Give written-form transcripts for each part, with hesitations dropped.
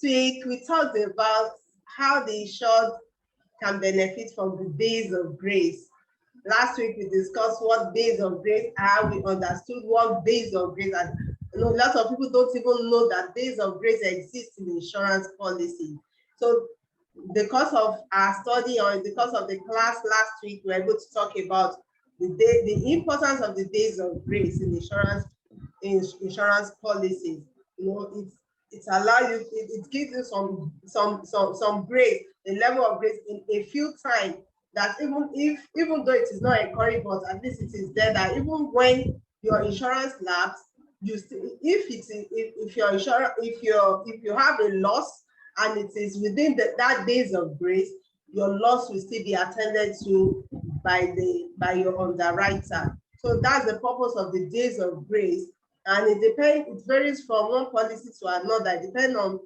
week, we talked about how the insured can benefit from the days of grace. Last week, we discussed what days of grace are. We understood what days of grace are. Lots of people don't even know that days of grace exist in insurance policy. So because of our study or because of the class last week, we were able to talk about the importance of the days of grace in insurance policies. It allows you, it gives you some grace, a level of grace in a few times, that even though it is not encouraged, but at least it is there, that even when your insurance lapse, you still, if you have a loss and it is within that days of grace, your loss will still be attended to by your underwriter. So that's the purpose of the days of grace. And it varies from one policy to another, depending on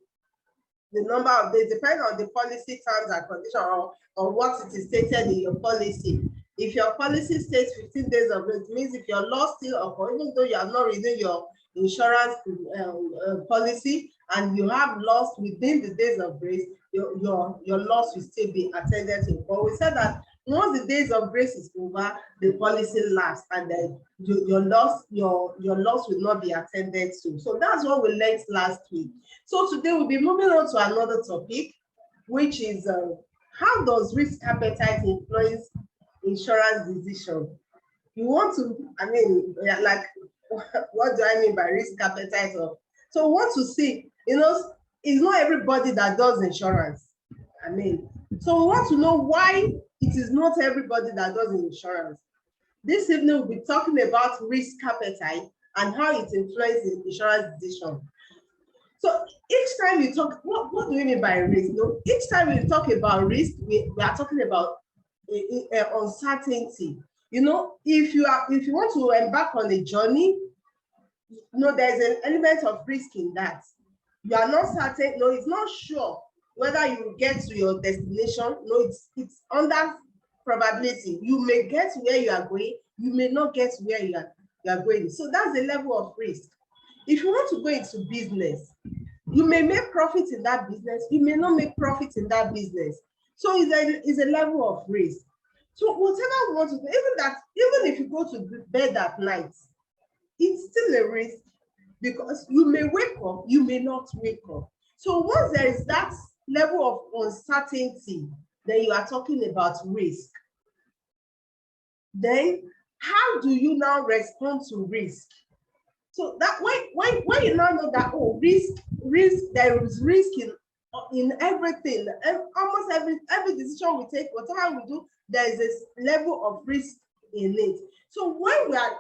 the number of days, depending on the policy terms and conditions, or what it is stated in your policy. If your policy states 15 days of grace, it means if your loss still occurs, even though you have not renewed your insurance policy and you have lost within the days of grace, your loss will still be attended to. But we said that once the days of grace is over, the policy lasts, and then your loss will not be attended to. So that's what we learned last week. So today we'll be moving on to another topic, which is how does risk appetite influence insurance decision? You want to, like, what do I mean by risk appetite? So we want to see, it's not everybody that does insurance. So we want to know why it is not everybody that does insurance. This evening, we'll be talking about risk appetite and how it influences insurance decision. So each time you talk, what do we mean by risk? Each time we talk about risk, we are talking about uncertainty. If you want to embark on a journey, there's an element of risk in that. You are not certain, it's not sure whether you will get to your destination. It's under probability. You may get where you are going, you may not get where you are going. So that's the level of risk. If you want to go into business, you may make profit in that business, you may not make profit in that business. So it's a level of risk. So whatever you want to do, even if you go to bed at night, it's still a risk, because you may wake up, you may not wake up. So once there is that level of uncertainty, then you are talking about risk. Then how do you now respond to risk? So that when you now know that risk, there is risk in everything, almost every decision we take, whatever we do, there is a level of risk in it. So when we are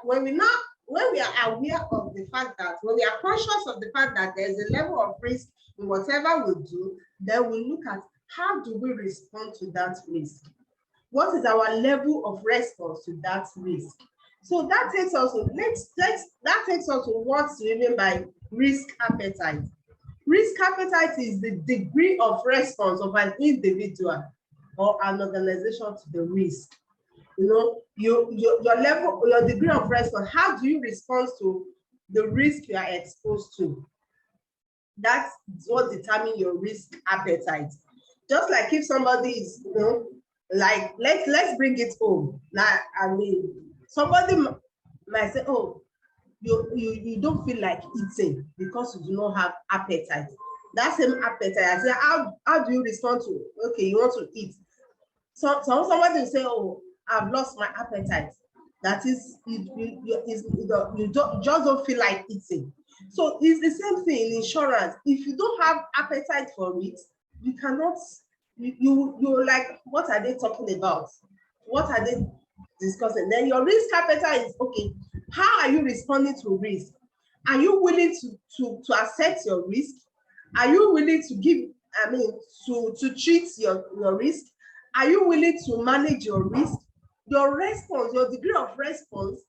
aware of the fact that, when we are conscious of the fact that there is a level of risk in whatever we do, then we look at how do we respond to that risk? What is our level of response to that risk? So that takes us to what we mean by risk appetite. Risk appetite is the degree of response of an individual or an organization to the risk. Your level, your degree of response, how do you respond to the risk you are exposed to? That's what determines your risk appetite. Just like if somebody is, like, let's bring it home. Somebody might say, oh, you don't feel like eating because you do not have appetite. That same appetite, I say, how do you respond to, okay, you want to eat? So somebody will say, oh, I've lost my appetite. That is, you just don't feel like eating. So it's the same thing in insurance. If you don't have appetite for it, you cannot, you're like, what are they talking about? What are they discussing? Then your risk appetite is, okay, how are you responding to risk? Are you willing to accept your risk? Are you willing to to treat your risk? Are you willing to manage your risk? Your response, your degree of response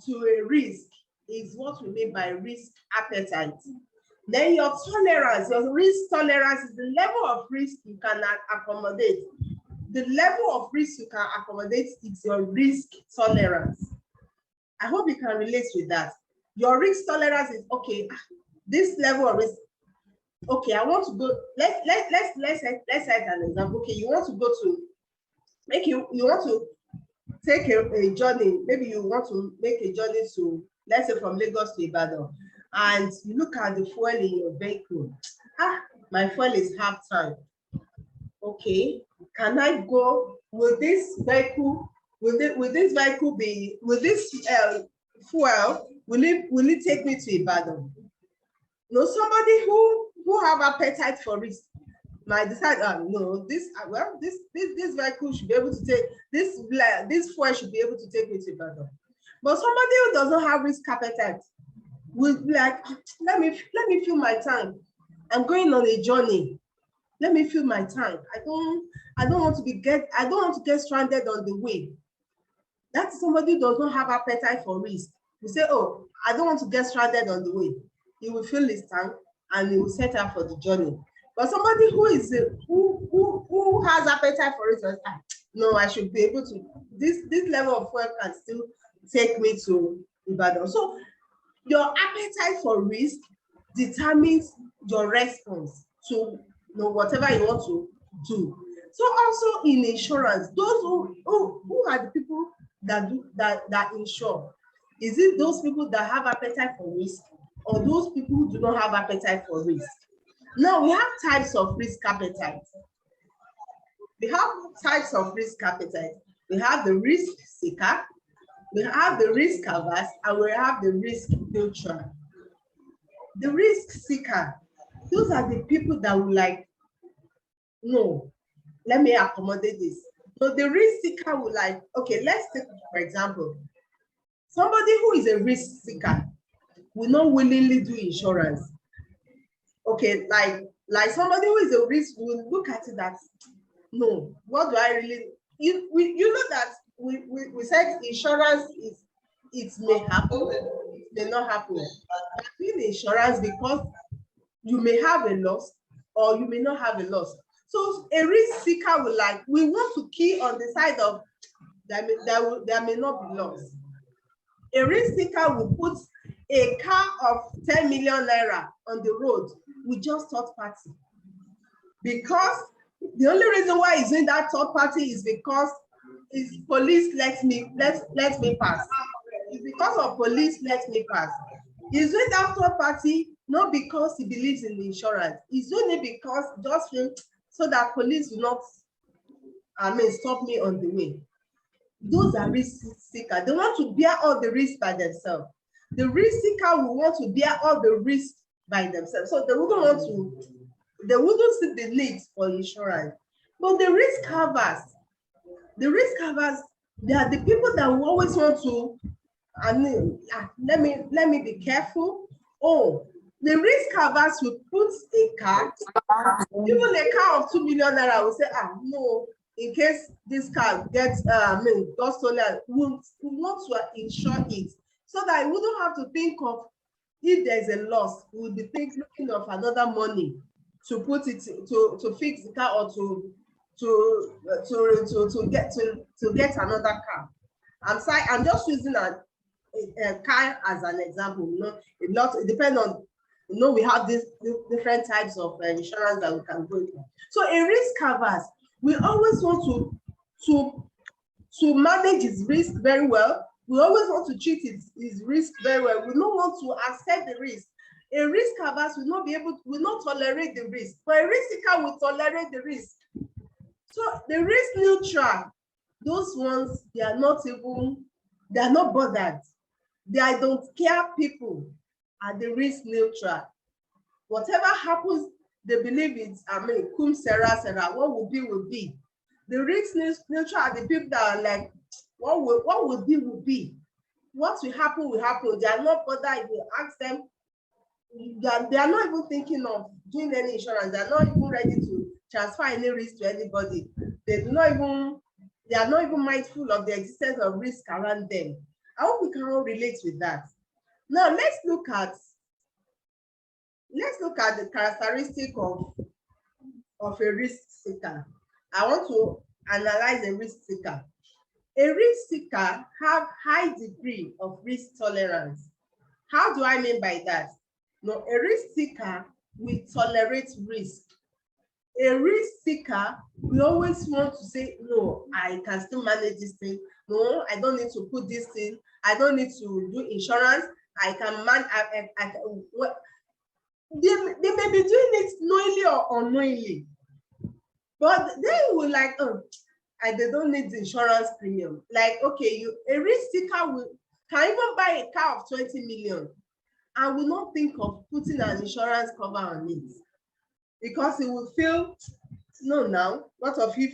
to a risk is what we mean by risk appetite. Then your tolerance, your risk tolerance is the level of risk you can accommodate. The level of risk you can accommodate is your risk tolerance. I hope you can relate with that. Your risk tolerance is, okay, this level of risk, okay, I want to go, let's set an example. Okay, you want to go to, you want to take a journey, maybe you want to make a journey to, let's say from Lagos to Ibadan, and you look at the fuel in your vehicle. My fuel is half tank. Okay, can I go, will this vehicle be, will this fuel, will it take me to Ibadan? No, somebody who have appetite for risk might decide, no, this vehicle should be able to take this fuel should be able to take me to Ibadan. But somebody who doesn't have risk appetite will be like, let me fill my tank. I'm going on a journey. Let me fill my tank. I don't want to get stranded on the way. That's somebody who does not have appetite for risk. You say, oh, I don't want to get stranded on the way. He will fill his tank and he will set out for the journey. But somebody who has appetite for it, no, I should be able to, this level of fuel can still take me to Ibadan. So your appetite for risk determines your response to whatever you want to do. So also in insurance, those who are the people that insure, is it those people that have appetite for risk, or those people who do not have appetite for risk? Now we have types of risk appetite. We have types of risk appetite. We have the risk seeker, we have the risk averse, and we have the risk neutral. The risk seeker, those are the people that will like, no, let me accommodate this. So the risk seeker will like, okay, let's take, for example, somebody who is a risk seeker will not willingly do insurance. Okay, like somebody who is a risk will look at it that, no, what do I really, you know that we said insurance is, it may happen, it may not happen. But in insurance, because you may have a loss or you may not have a loss. So a risk seeker will like, we want to key on the side of there may not be loss. A risk seeker will put a car of 10 million naira on the road with just third party, because the only reason why he's in that third party is because is police let me pass. It's because of police let me pass. He's doing that third party not because he believes in the insurance. He's doing it because just so that police will not, stop me on the way. Those are risk seekers. They want to bear all the risk by themselves. The risk seeker will want to bear all the risk by themselves. So they wouldn't see the need for insurance. But the risk averse, they are the people that will always want to, let me be careful. Oh, the risk averse will put a car, even a car of 2 million naira will say, no, in case this car gets got stolen, we want to insure it, so that I wouldn't have to think of, if there's a loss, we will be thinking of another money to put it to fix the car, or to get another car. I'm just using a car as an example. It depends on, we have these different types of insurance that we can go into. So a risk averse, we always want to manage his risk very well. We always want to treat his risk very well. We don't want to accept the risk. A risk averse will not tolerate the risk, but a risk seeker will tolerate the risk. So the risk neutral, those ones, they are not bothered. They don't care people are the risk neutral. Whatever happens, they believe it's, cum sera, what will be, will be. The risk neutral are the people that are like, what will be, will be. What will happen, will happen. They are not bothered if you ask them. They are not even thinking of doing any insurance. They are not even ready to transfer any risk to anybody. They are not even mindful of the existence of risk around them. I hope we can all relate with that. Now let's look at the characteristic of a risk seeker. I want to analyze a risk seeker. A risk seeker have high degree of risk tolerance. How do I mean by that? No, a risk seeker we tolerate risk. A risk seeker, we always want to say, no, I can still manage this thing. No, I don't need to put this thing. I don't need to do insurance. I can man. Well, they may be doing it knowingly or unknowingly, but they will like, they don't need the insurance premium. Like, okay, a risk seeker can even buy a car of 20 million and will not think of putting an insurance cover on it, because he will feel, no, now, what of if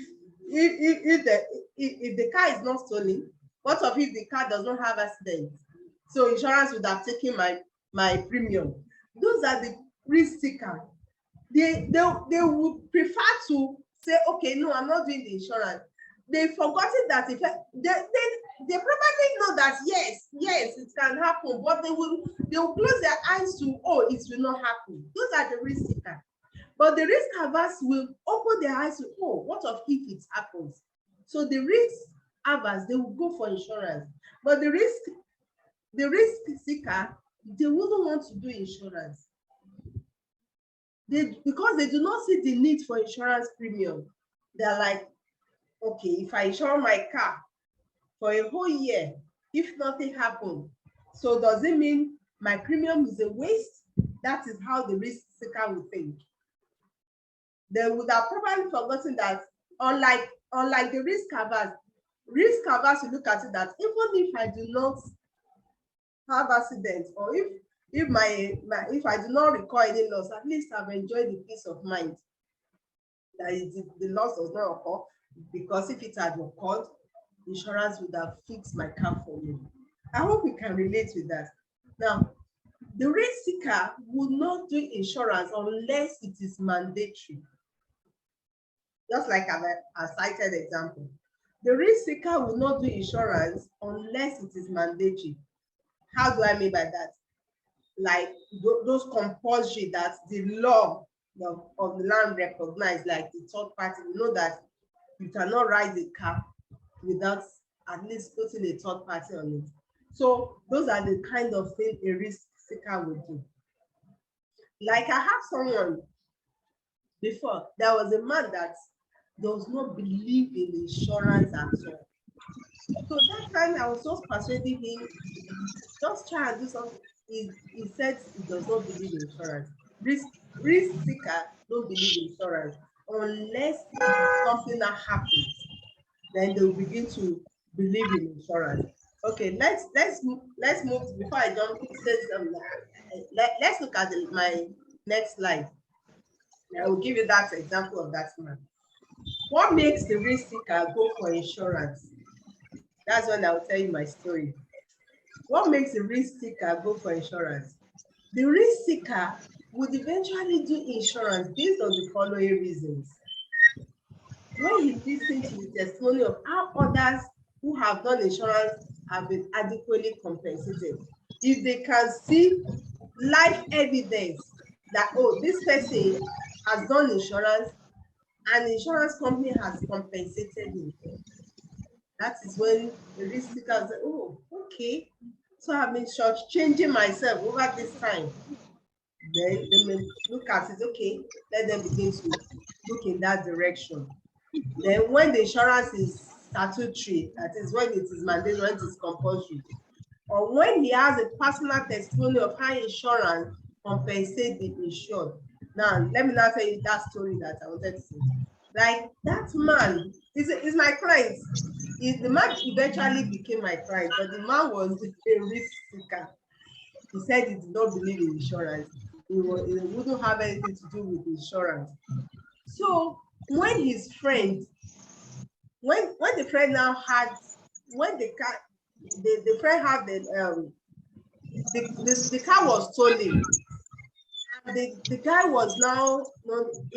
the car is not stolen? What of if the car does not have accident? So insurance would have taken my premium. Those are the risk seeker. They would prefer to say, okay, no, I'm not doing the insurance. They've forgotten that if they probably know that yes, it can happen, but they will close their eyes to, oh, it will not happen. Those are the risk seeker. But the risk averse will open their eyes to, oh, what if it happens? So the risk averse, they will go for insurance. But the risk seeker, they wouldn't want to do insurance. Because they do not see the need for insurance premium. They're like, okay, if I insure my car for a whole year, if nothing happens, so does it mean my premium is a waste? That is how the risk seeker will think. They would have probably forgotten that, unlike the risk averse will look at it that even if I do not have accidents, or if I do not record any loss, at least I've enjoyed the peace of mind that the loss does not occur, because if it had occurred, insurance would have fixed my car for me. I hope we can relate with that. Now, the risk seeker will not do insurance unless it is mandatory. Just like a cited example. The risk seeker will not do insurance unless it is mandatory. How do I mean by that? Like those compulsory that the law of the land recognized, like the third party. You know that you cannot ride a car without at least putting a third party on it. So those are the kind of thing a risk seeker will do. Like I have someone before, there was a man that does not believe in insurance at all. So that time I was just persuading him, just try and do something. He said he does not believe in insurance. Risk seeker don't believe in insurance unless something that happens. Then they will begin to believe in insurance. Okay, let's move before I jump. Let's look at my next slide. I will give you that example of that man. What makes the risk seeker go for insurance? That's when I will tell you my story. What makes the risk seeker go for insurance? The risk seeker would eventually do insurance based on the following reasons. When you listen to the testimony of how others who have done insurance have been adequately compensated, if they can see live evidence that, oh, this person has done insurance and the insurance company has compensated him, that is when the risk seeker say, oh, okay, so I've been short-changing myself over this time. Then they may look at it, okay, let them begin to look in that direction. Then when the insurance is statutory, that is when it is mandatory, when it is compulsory, or when he has a personal testimony of how insurance compensates the insured. Now, let me now tell you that story that I wanted to say. Like that man is my client. The man eventually became my client, but the man was a risk seeker. He said he did not believe in insurance. It wouldn't have anything to do with insurance. So when his friend, when the friend now had, when the friend had the car was stolen, and the guy was now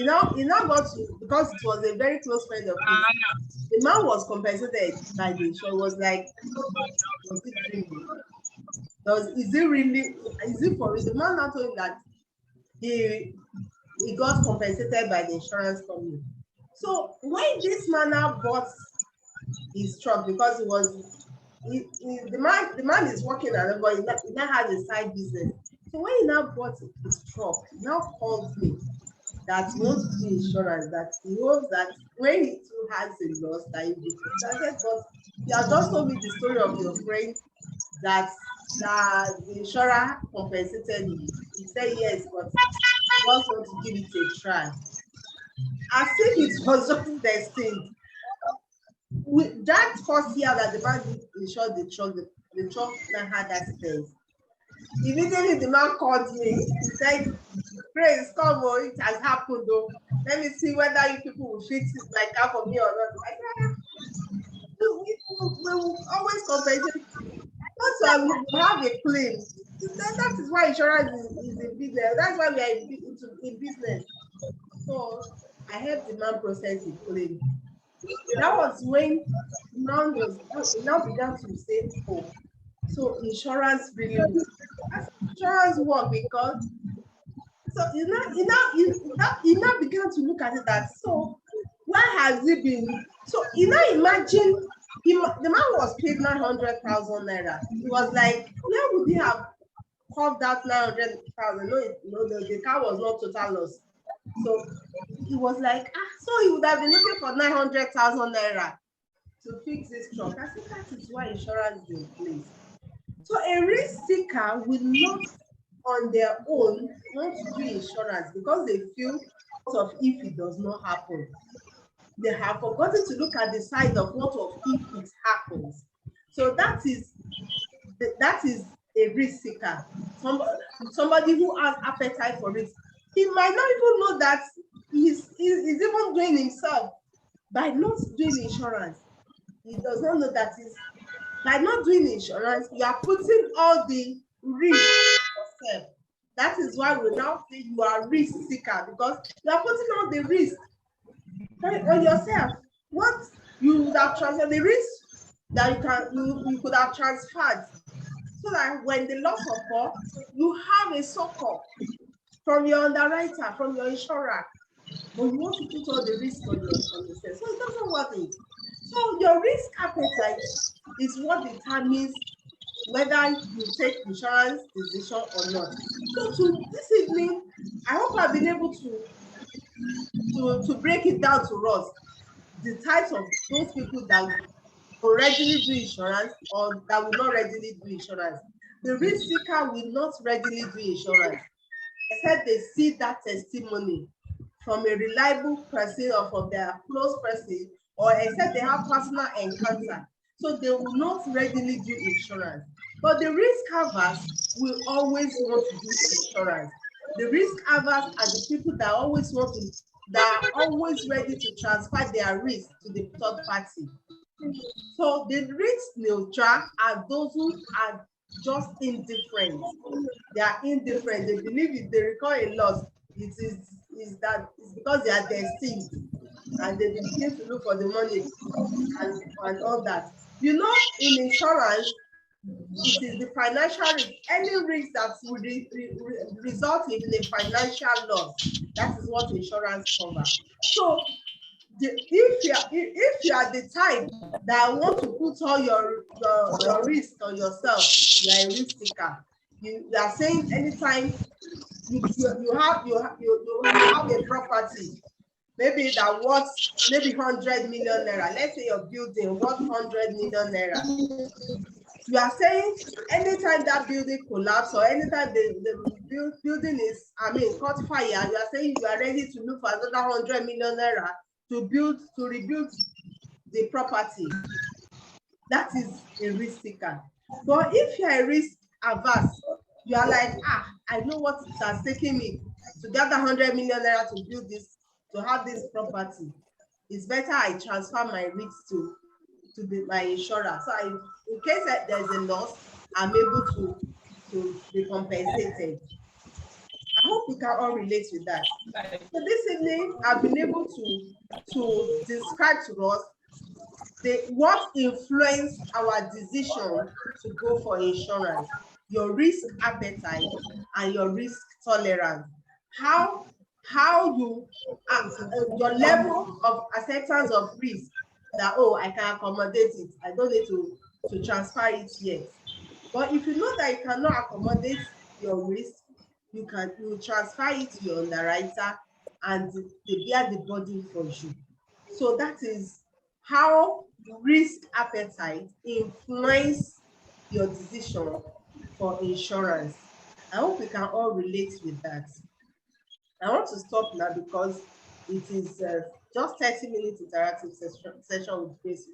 got to, because it was a very close friend of his. The man was compensated by the insurance. Was like, was it dreaming? Is it for real? The man now told him that he got compensated by the insurance company. So when this man now bought his truck, because the man is working at it, but he now has a side business. So when he now bought his truck, he now called me that he wants to do insurance, that he hopes that when he too has a loss, that he will be protected. But you have just told me the story of your friend that the insurer compensated you. He said yes, but he just want to give it a try. As if it was just destined. With that first year that the man did insure the truck now had accident. Immediately the man called me. He said, Grace, come on, it has happened though. Let me see whether you people will fix it my car for me or not. I said, we will always compensate. Once you have a claim, that is why insurance is in business. That's why we are in business. So I helped the man process the claim. That was when he now began to say, oh, so insurance really works. Insurance work because so you now began to look at it that so why has it been so you now imagine the man was paid 900,000 naira. It was like where would he have carved out 900,000? No, the car was not total loss. So it was like so he would have been looking for 900,000 naira to fix this truck. I think that is why insurance is in place. So a risk seeker will not on their own want to do insurance because they feel of if it does not happen. They have forgotten to look at the side of what of if it happens. So that is a risk seeker. Somebody who has appetite for risk. He might not even know that he's even doing himself by not doing insurance. He does not know that is by not doing insurance, you are putting all the risk yourself. That is why we now say you are risk seeker because you are putting all the risk on yourself. What you would have transferred the risk that you could have transferred so that when the loss occurs, you have a succor from your underwriter, from your insurer. But you want to put all the risk on yourself. So it doesn't work it. So your risk appetite is what determines whether you take insurance decision or not. So to this evening, I hope I've been able to break it down to us the types of those people that will readily do insurance or that will not readily do insurance. The risk seeker will not readily do insurance except they see that testimony from a reliable person or from their close person, or except they have personal encounter. So they will not readily do insurance. But the risk averse will always want to do insurance. The risk averse are the people that are always ready to transfer their risk to the third party. So the risk neutral are those who are just indifferent. They are indifferent. They believe if they record a loss, it's because they are destined and they begin to look for the money and all that. You know, in insurance, it is the financial risk, any risk that would result in a financial loss. That is what insurance covers. So if you are the type that want to put all your risk on yourself, you are a risk taker. You are saying anytime you have a property, maybe that worth maybe 100 million naira. Let's say your building worth 100 million naira. You are saying anytime that building collapse or anytime the building is, caught fire, you are saying you are ready to look for another 100 million naira to rebuild the property. That is a risk seeker. But if you are a risk averse, you are like, I know what it has taken me to get the 100 million naira to build this, to have this property. It's better I transfer my risk to my insurer. So in case there's a loss, I'm able to be compensated. I hope we can all relate with that. So this evening, I've been able to describe to us what influenced our decision to go for insurance, your risk appetite and your risk tolerance. How you your level of acceptance of risk that I can accommodate it. I don't need to transfer it yet. But if you know that you cannot accommodate your risk, you transfer it to your underwriter and they bear the burden for you. So that is how risk appetite influence your decision for insurance. I hope we can all relate with that. I want to stop now because it is just 30 minutes interactive session with Grace.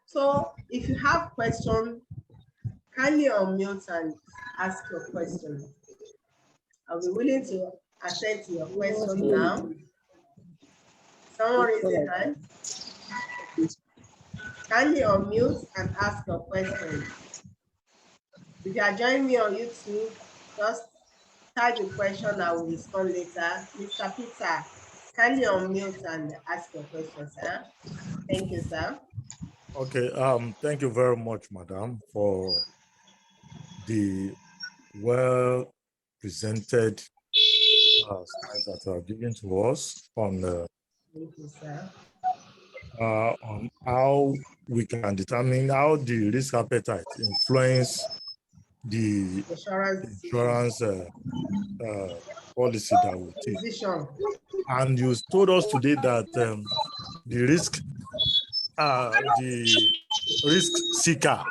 So if you have questions, kindly unmute and ask your question. I'll be willing to attend to your question now. Someone raise a hand. Kindly unmute and ask your question. If you are joining me on YouTube, just type the question. I will respond later. Mr. Peter, kindly unmute and ask your question, sir. Thank you, sir. Okay, thank you very much, madam, for the well presented slides that are given to us on Thank you, sir. On how we can determine how the risk appetite influence the insurance policy that we take. And you told us today that the risk seeker,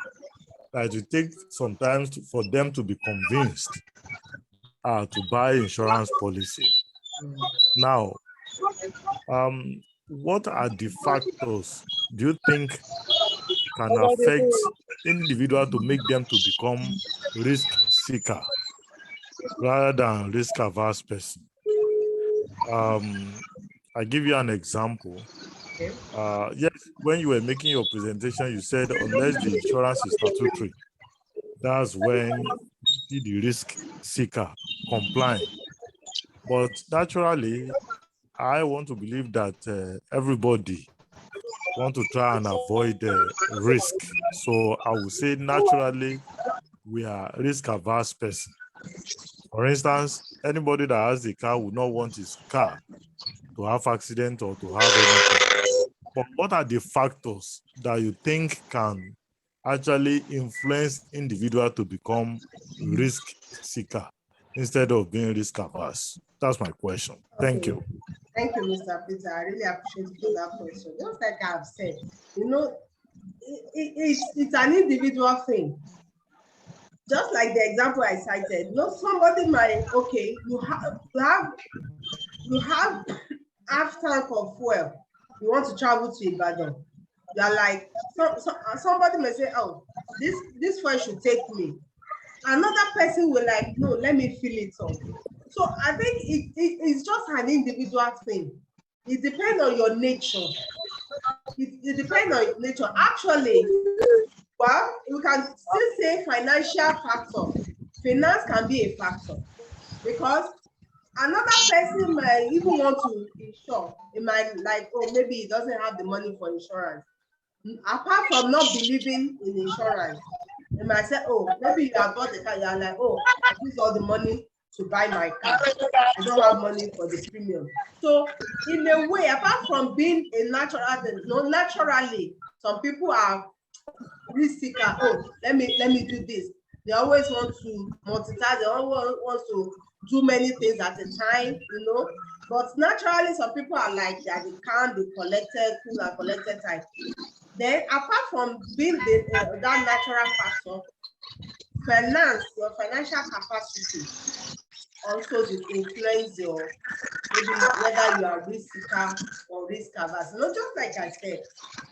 that it take sometimes for them to be convinced to buy insurance policy. Now, what are the factors do you think can affect individual to make them to become risk seeker rather than risk averse person? I give you an example. Yes, when you were making your presentation, you said unless the insurance is statutory, that's when the risk seeker comply. But naturally, I want to believe that everybody want to try and avoid risk. So I would say naturally, we are risk averse person. For instance, anybody that has a car would not want his car to have accident or to have anything. But what are the factors that you think can actually influence individual to become risk seeker instead of being risk averse? That's my question. Thank you. Thank you, Mr. Peter. I really appreciate you for that question. Just like I've said, it's an individual thing. Just like the example I cited, somebody might, okay, you have half tank of fuel. You want to travel to Ibadan. You are like, somebody may say, oh, this fuel should take me. Another person will like, no, let me fill it up. So I think it's just an individual thing. It depends on your nature. It depends on your nature. Actually, well, we can still say financial factor. Finance can be a factor because another person might even want to insure. It might like, oh, maybe he doesn't have the money for insurance. Apart from not believing in insurance, they might say, oh, maybe you have bought a car, you're like, oh, I use all the money to buy my car. I don't have money for the premium. So in a way, apart from being a natural, naturally, some people are risk seeker. Oh, let me do this. They always want to multitask. They always want to do many things at a time, But naturally, some people are like that. They can't be collected, cool and collected type. Then, apart from being that natural factor, your financial capacity also influence your maybe whether you are risk seeker or risk averse. Just like I said,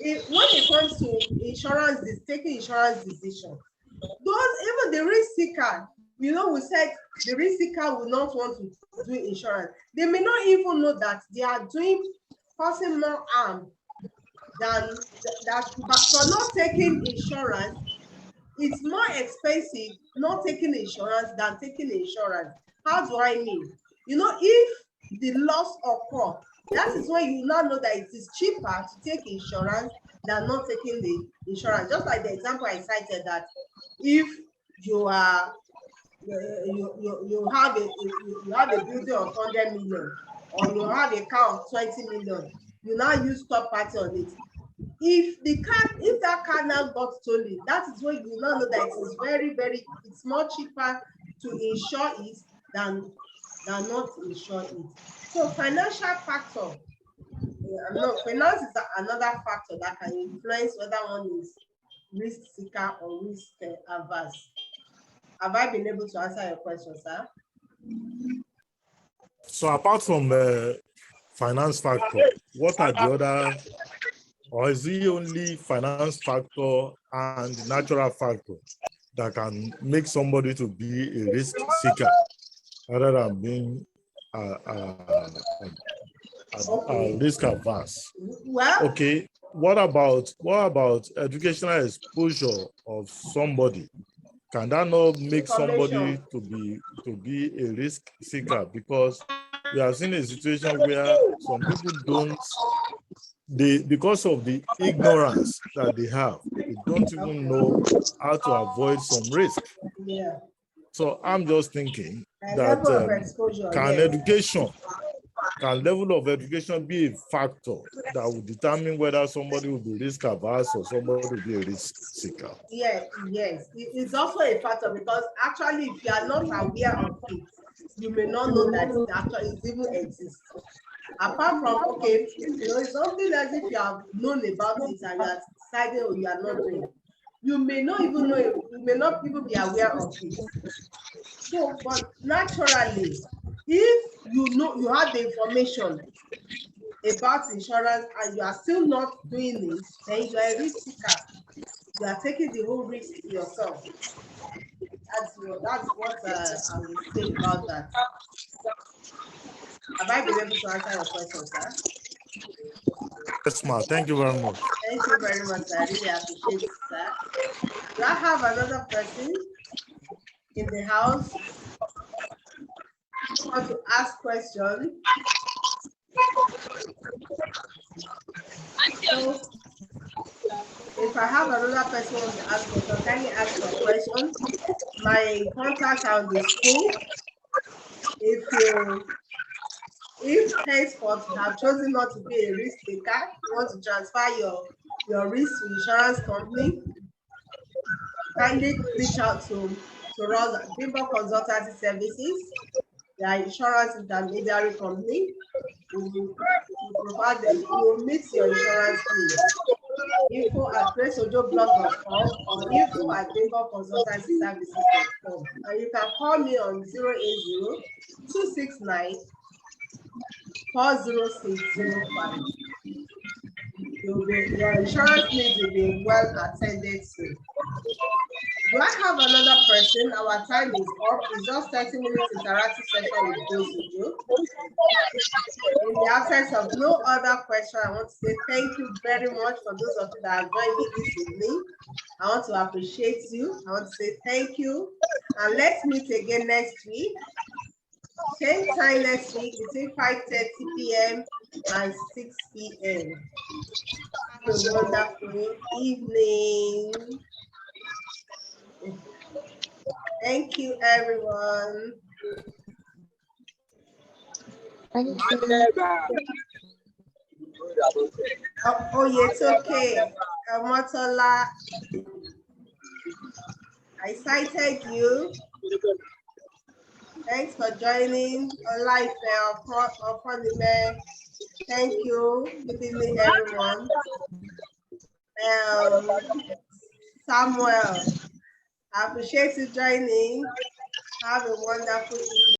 when it comes to insurance, taking insurance decision, even the risk seeker, we said the risk seeker will not want to do insurance. They may not even know that they are causing more harm than that. For not taking insurance, it's more expensive not taking insurance than taking insurance. How do I mean? If the loss occur, that is when you now know that it is cheaper to take insurance than not taking the insurance. Just like the example I cited, that if you are you have a building of 100 million or you have a car of 20 million, you now use third party on it. If that car now got stolen, that is when you now know that it is it's more cheaper to insure it than not insure it. So financial factor, no, finance is another factor that can influence whether one is risk seeker or risk averse. Have I been able to answer your question, sir? So apart from the finance factor, what are the other, or is it only finance factor and natural factor that can make somebody to be a risk seeker rather than being risk averse? Well, okay, what about educational exposure of somebody? Can that not make somebody to be a risk seeker? Because we have seen a situation where some people because of the ignorance that they have, they don't even know how to avoid some risk. Yeah. So I'm just thinking that level of exposure, can level of education be a factor that will determine whether somebody will be risk averse or somebody will be a risk seeker? Yes, it's also a factor, because actually if you are not aware of it, you may not know that it even exists. Apart from, okay, it's something as if you have known about it and you are deciding, or you are not doing. You may not even know, you may not even be aware of it. So, but naturally, if you know, you have the information about insurance and you are still not doing it, then you are a risk seeker. You are taking the whole risk yourself. That's what I would say about that. Have I been able to answer your question, sir? Yes, ma'am. Thank you very much. Thank you very much, sir. I really appreciate it, sir. Do I have another person in the house who want to ask questions? So, if I have another person who wants to ask question, kindly ask your question. My contacts are on the screen. If henceforth you have chosen not to be a risk taker, you want to transfer your risk to insurance company, kindly reach out to us at Bimbo Consultancy Services. They are insurance intermediary company. We provide them, we will meet your insurance needs. info@graceojoblog.com or info@bimboconsultancyservices.com. And you can call me on 080-269-40605. Your insurance needs will be well attended to. Do I have another person? Our time is up. It's just 30 minutes interactive session with Grace Ojo. In the absence of no other question, I want to say thank you very much for those of you that have joined me this evening. I want to appreciate you. I want to say thank you. And let's meet again next week. Same time next week between 5:30 p.m. and 6 p.m. Have a wonderful evening. Thank you, everyone. Thank you. Oh, yeah, it's okay. Motola, I cited you. Thanks for joining live upon the man. Thank you. Good evening, everyone. Samuel, I appreciate you joining. Have a wonderful evening.